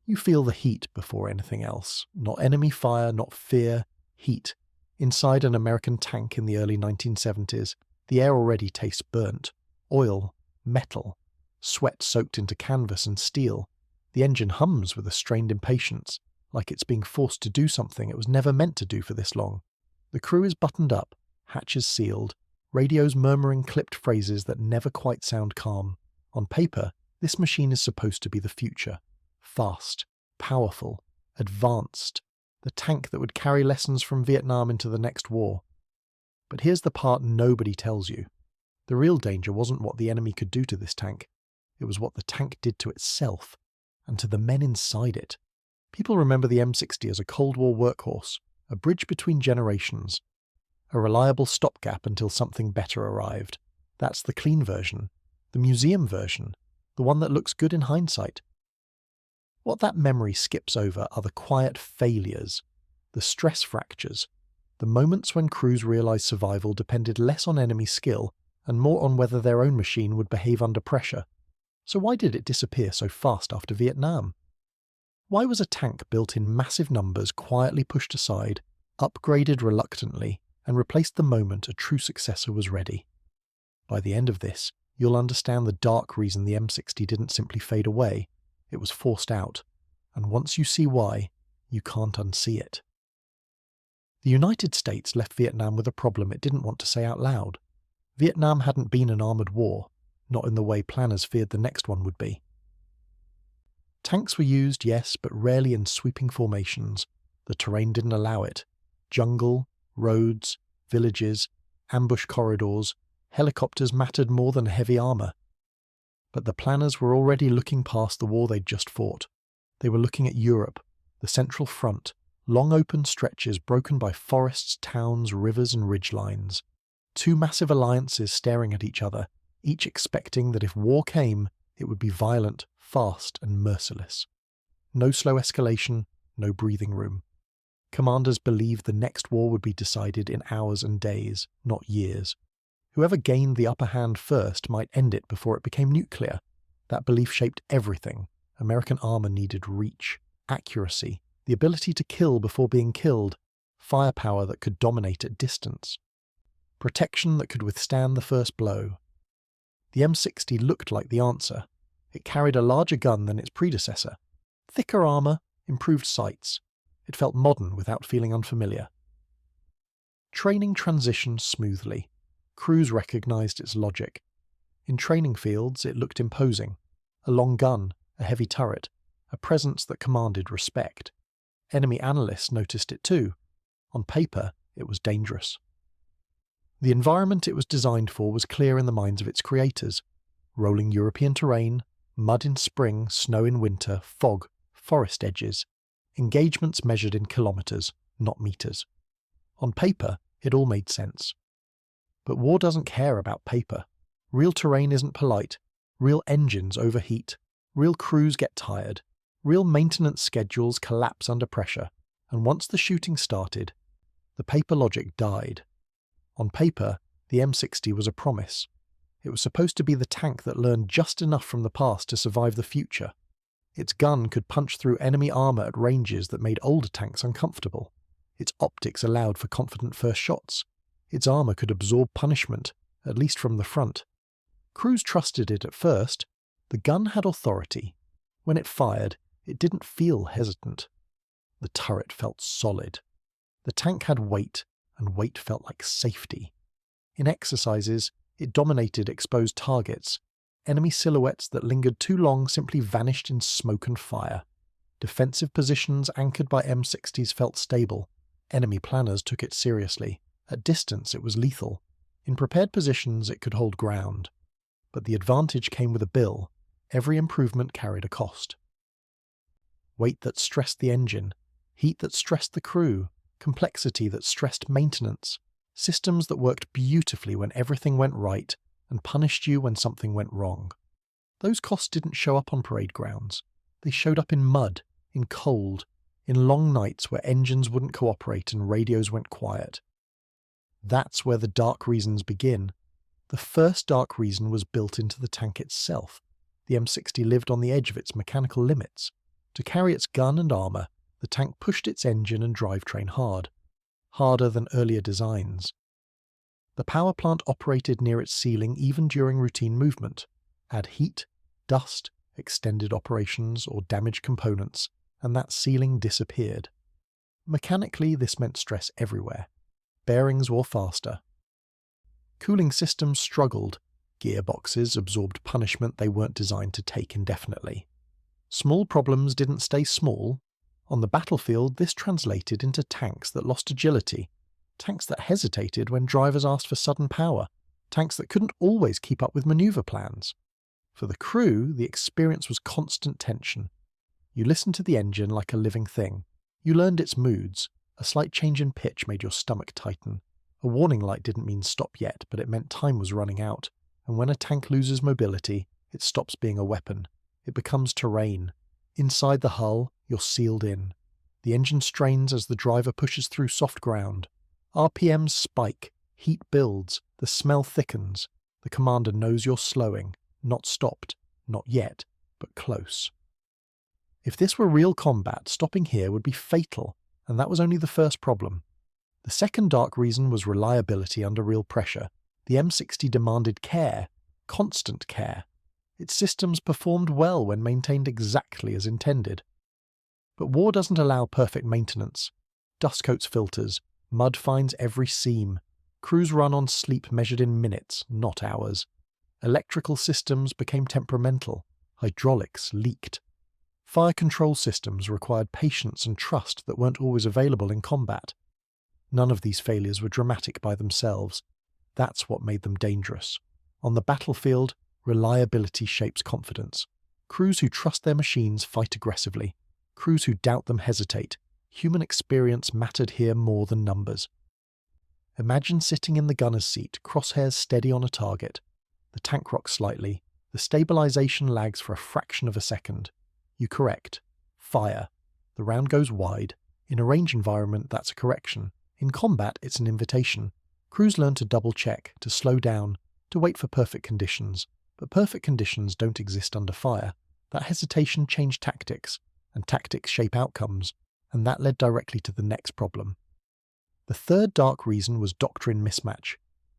You feel the heat before anything else. Not enemy fire, not fear, heat. Inside an American tank in the early 1970s, the air already tastes burnt. Oil, metal, sweat soaked into canvas and steel. The engine hums with a strained impatience, like it's being forced to do something it was never meant to do for this long. The crew is buttoned up, hatches sealed, radios murmuring clipped phrases that never quite sound calm. On paper, this machine is supposed to be the future. Fast, powerful, advanced. The tank that would carry lessons from Vietnam into the next war. But here's the part nobody tells you. The real danger wasn't what the enemy could do to this tank. It was what the tank did to itself, and to the men inside it. People remember the M60 as a Cold War workhorse, a bridge between generations, a reliable stopgap until something better arrived. That's the clean version, the museum version, the one that looks good in hindsight. What that memory skips over are the quiet failures, the stress fractures, the moments when crews realized survival depended less on enemy skill and more on whether their own machine would behave under pressure. So why did it disappear so fast after Vietnam? Why was a tank built in massive numbers quietly pushed aside, upgraded reluctantly, and replaced the moment a true successor was ready? By the end of this, you'll understand the dark reason the M60 didn't simply fade away. It was forced out, and once you see why, you can't unsee it. The United States left Vietnam with a problem it didn't want to say out loud. Vietnam hadn't been an armoured war, not in the way planners feared the next one would be. Tanks were used, yes, but rarely in sweeping formations. The terrain didn't allow it. Jungle, roads, villages, ambush corridors, helicopters mattered more than heavy armour. But the planners were already looking past the war they'd just fought. They were looking at Europe, the Central Front, long open stretches broken by forests, towns, rivers and ridgelines. Two massive alliances staring at each other, each expecting that if war came, it would be violent, fast and merciless. No slow escalation, no breathing room. Commanders believed the next war would be decided in hours and days, not years. Whoever gained the upper hand first might end it before it became nuclear. That belief shaped everything. American armour needed reach, accuracy, the ability to kill before being killed, firepower that could dominate at distance, protection that could withstand the first blow. The M60 looked like the answer. It carried a larger gun than its predecessor, thicker armour, improved sights. It felt modern without feeling unfamiliar. Training transitioned smoothly. Crews recognized its logic. In training fields, it looked imposing. A long gun, a heavy turret, a presence that commanded respect. Enemy analysts noticed it too. On paper, it was dangerous. The environment it was designed for was clear in the minds of its creators. Rolling European terrain, mud in spring, snow in winter, fog, forest edges. Engagements measured in kilometres, not metres. On paper, it all made sense. But war doesn't care about paper. Real terrain isn't polite. Real engines overheat. Real crews get tired. Real maintenance schedules collapse under pressure. And once the shooting started, the paper logic died. On paper, the M60 was a promise. It was supposed to be the tank that learned just enough from the past to survive the future. Its gun could punch through enemy armour at ranges that made older tanks uncomfortable. Its optics allowed for confident first shots. Its armour could absorb punishment, at least from the front. Crews trusted it at first. The gun had authority. When it fired, it didn't feel hesitant. The turret felt solid. The tank had weight, and weight felt like safety. In exercises, it dominated exposed targets. Enemy silhouettes that lingered too long simply vanished in smoke and fire. Defensive positions anchored by M60s felt stable. Enemy planners took it seriously. At distance, it was lethal. In prepared positions, it could hold ground. But the advantage came with a bill. Every improvement carried a cost. Weight that stressed the engine, heat that stressed the crew, complexity that stressed maintenance, systems that worked beautifully when everything went right and punished you when something went wrong. Those costs didn't show up on parade grounds. They showed up in mud, in cold, in long nights where engines wouldn't cooperate and radios went quiet. That's where the dark reasons begin. The first dark reason was built into the tank itself. The M60 lived on the edge of its mechanical limits. To carry its gun and armour, the tank pushed its engine and drivetrain hard, harder than earlier designs. The power plant operated near its ceiling even during routine movement. Add heat, dust, extended operations, or damaged components, and that ceiling disappeared. Mechanically, this meant stress everywhere. Bearings wore faster. Cooling systems struggled. Gearboxes absorbed punishment they weren't designed to take indefinitely. Small problems didn't stay small. On the battlefield, this translated into tanks that lost agility, tanks that hesitated when drivers asked for sudden power, tanks that couldn't always keep up with maneuver plans. For the crew, the experience was constant tension. You listened to the engine like a living thing. You learned its moods. A slight change in pitch made your stomach tighten. A warning light didn't mean stop yet, but it meant time was running out. And when a tank loses mobility, it stops being a weapon. It becomes terrain. Inside the hull, you're sealed in. The engine strains as the driver pushes through soft ground. RPMs spike, heat builds, the smell thickens. The commander knows you're slowing, not stopped, not yet, but close. If this were real combat, stopping here would be fatal, and that was only the first problem. The second dark reason was reliability under real pressure. The M60 demanded care, constant care. Its systems performed well when maintained exactly as intended. But war doesn't allow perfect maintenance. Dust coats filters, mud finds every seam. Crews run on sleep measured in minutes, not hours. Electrical systems became temperamental. Hydraulics leaked. Fire control systems required patience and trust that weren't always available in combat. None of these failures were dramatic by themselves. That's what made them dangerous. On the battlefield, reliability shapes confidence. Crews who trust their machines fight aggressively. Crews who doubt them hesitate. Human experience mattered here more than numbers. Imagine sitting in the gunner's seat, crosshairs steady on a target. The tank rocks slightly. The stabilization lags for a fraction of a second. You correct. Fire. The round goes wide. In a range environment, that's a correction. In combat, it's an invitation. Crews learn to double-check, to slow down, to wait for perfect conditions. But perfect conditions don't exist under fire. That hesitation changed tactics, and tactics shape outcomes, and that led directly to the next problem. The third dark reason was doctrine mismatch.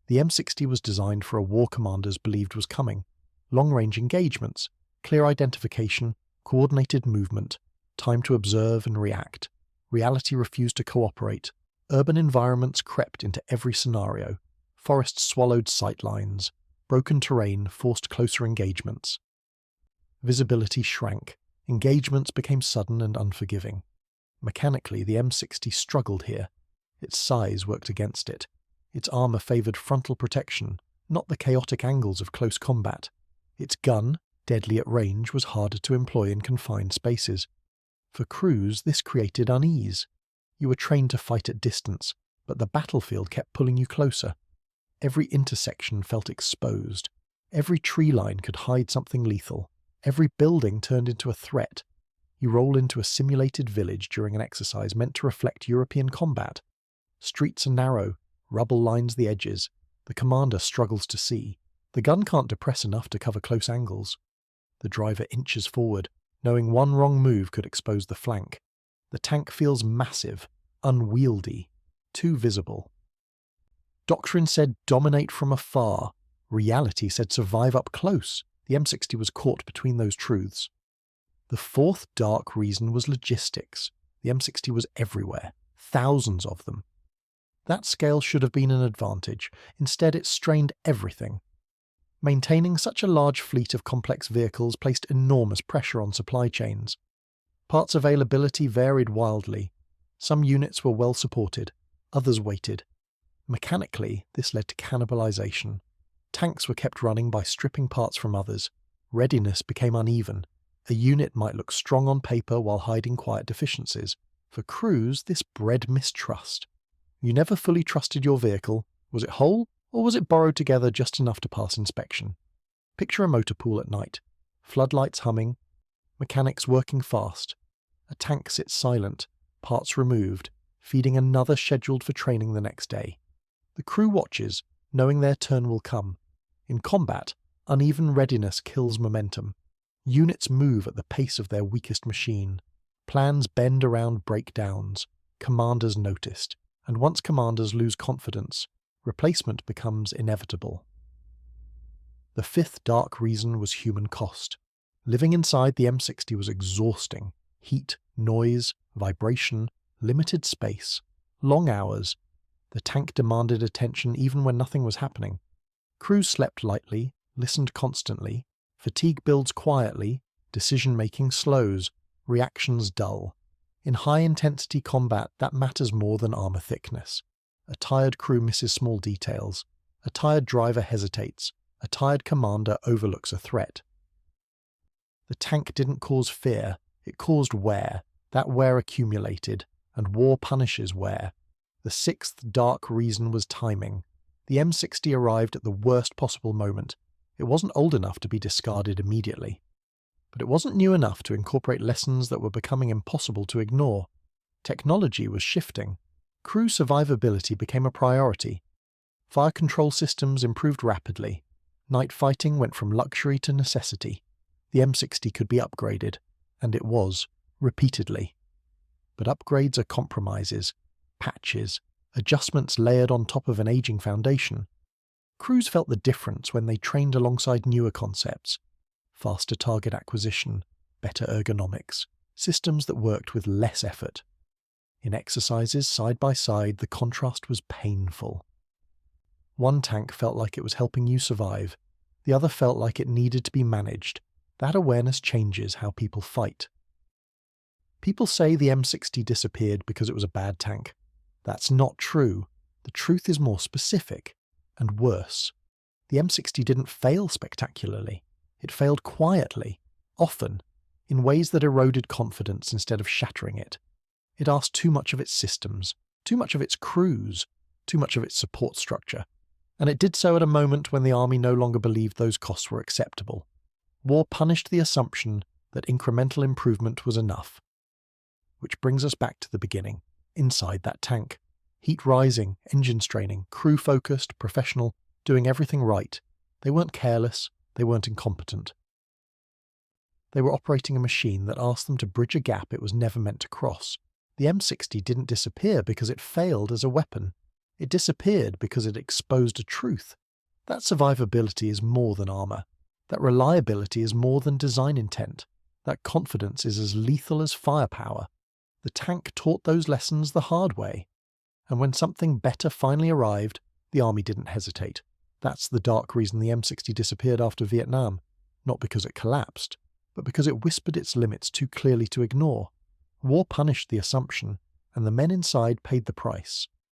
The M60 was designed for a war commanders believed was coming. Long-range engagements, clear identification, coordinated movement, time to observe and react. Reality refused to cooperate. Urban environments crept into every scenario. Forests swallowed sight lines. Broken terrain forced closer engagements. Visibility shrank. Engagements became sudden and unforgiving. Mechanically, the M60 struggled here. Its size worked against it. Its armour favoured frontal protection, not the chaotic angles of close combat. Its gun, deadly at range, was harder to employ in confined spaces. For crews, this created unease. You were trained to fight at distance, but the battlefield kept pulling you closer. Every intersection felt exposed. Every tree line could hide something lethal. Every building turned into a threat. You roll into a simulated village during an exercise meant to reflect European combat. Streets are narrow, rubble lines the edges. The commander struggles to see. The gun can't depress enough to cover close angles. The driver inches forward, knowing one wrong move could expose the flank. The tank feels massive, unwieldy, too visible. Doctrine said dominate from afar. Reality said survive up close. The M60 was caught between those truths. The fourth dark reason was logistics. The M60 was everywhere, thousands of them. That scale should have been an advantage. Instead, it strained everything. Maintaining such a large fleet of complex vehicles placed enormous pressure on supply chains. Parts availability varied wildly. Some units were well supported, others waited. Mechanically, this led to cannibalization. Tanks were kept running by stripping parts from others. Readiness became uneven. A unit might look strong on paper while hiding quiet deficiencies. For crews, this bred mistrust. You never fully trusted your vehicle. Was it whole, or was it borrowed together just enough to pass inspection? Picture a motor pool at night. Floodlights humming. Mechanics working fast. A tank sits silent, parts removed, feeding another scheduled for training the next day. The crew watches, knowing their turn will come. In combat, uneven readiness kills momentum. Units move at the pace of their weakest machine. Plans bend around breakdowns, commanders noticed, and once commanders lose confidence, replacement becomes inevitable. The fifth dark reason was human cost. Living inside the M60 was exhausting. Heat, noise, vibration, limited space, long hours. The tank demanded attention even when nothing was happening. Crews slept lightly, listened constantly. Fatigue builds quietly, decision-making slows, reactions dull. In high-intensity combat, that matters more than armor thickness. A tired crew misses small details. A tired driver hesitates. A tired commander overlooks a threat. The tank didn't cause fear, it caused wear. That wear accumulated, and war punishes wear. The sixth dark reason was timing. The M60 arrived at the worst possible moment. It wasn't old enough to be discarded immediately. But it wasn't new enough to incorporate lessons that were becoming impossible to ignore. Technology was shifting. Crew survivability became a priority. Fire control systems improved rapidly. Night fighting went from luxury to necessity. The M60 could be upgraded, and it was, repeatedly. But upgrades are compromises, patches, adjustments layered on top of an aging foundation. Crews felt the difference when they trained alongside newer concepts. Faster target acquisition, better ergonomics, systems that worked with less effort. In exercises side by side, the contrast was painful. One tank felt like it was helping you survive. The other felt like it needed to be managed. That awareness changes how people fight. People say the M60 disappeared because it was a bad tank. That's not true. The truth is more specific, and worse. The M60 didn't fail spectacularly. It failed quietly, often, in ways that eroded confidence instead of shattering it. It asked too much of its systems, too much of its crews, too much of its support structure. And it did so at a moment when the army no longer believed those costs were acceptable. War punished the assumption that incremental improvement was enough. Which brings us back to the beginning, inside that tank. Heat rising, engine straining, crew focused, professional, doing everything right. They weren't careless, they weren't incompetent. They were operating a machine that asked them to bridge a gap it was never meant to cross. The M60 didn't disappear because it failed as a weapon. It disappeared because it exposed a truth. That survivability is more than armor. That reliability is more than design intent. That confidence is as lethal as firepower. The tank taught those lessons the hard way. And when something better finally arrived, the army didn't hesitate. That's the dark reason the M60 disappeared after Vietnam. Not because it collapsed, but because it whispered its limits too clearly to ignore. War punished the assumption, and the men inside paid the price.